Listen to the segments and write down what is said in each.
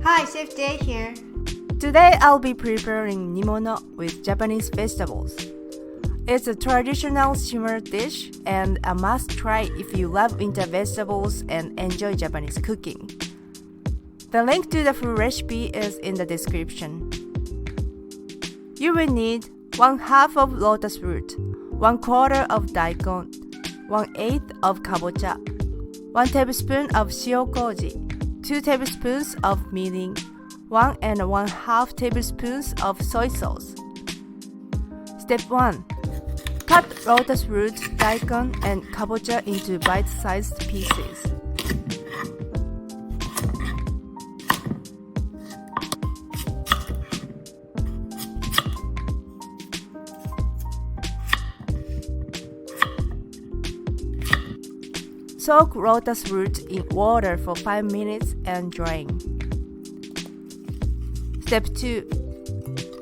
Hi, Chef Jay here. Today I'll be preparing Nimono with Japanese vegetables. It's a traditional simmered dish and a must-try if you love winter vegetables and enjoy Japanese cooking. The link to the full recipe is in the description. You will need 1/2 of lotus root, 1/4 of daikon, 1/8 of kabocha, 1 tablespoon of shiokoji, 2 tablespoons of mirin, 1 and 1/2 tablespoons of soy sauce. Step 1. Cut lotus root, daikon, and kabocha into bite-sized pieces. Soak lotus root in water for 5 minutes and drain. Step 2.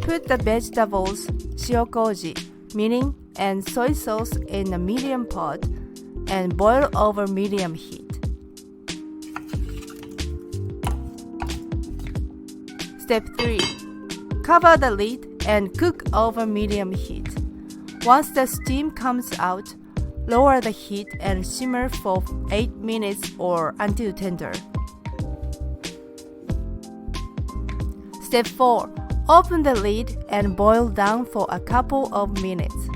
Put the vegetables, shiokoji, mirin, and soy sauce in a medium pot and boil over medium heat. Step 3. Cover the lid and cook over medium heat. Once the steam comes out, lower the heat and simmer for 8 minutes or until tender. Step 4. Open the lid and boil down for a couple of minutes.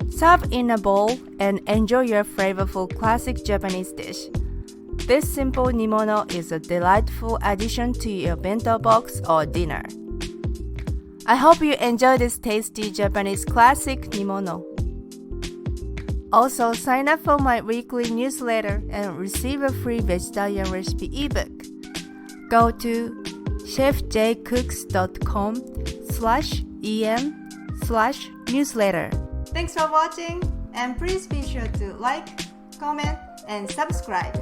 Serve in a bowl and enjoy your flavorful classic Japanese dish. This simple Nimono is a delightful addition to your bento box or dinner. I hope you enjoy this tasty Japanese classic Nimono. Also, sign up for my weekly newsletter and receive a free vegetarian recipe ebook. Go to chefjcooks.com/em/newsletter. Thanks for watching, and please be sure to like, comment, and subscribe.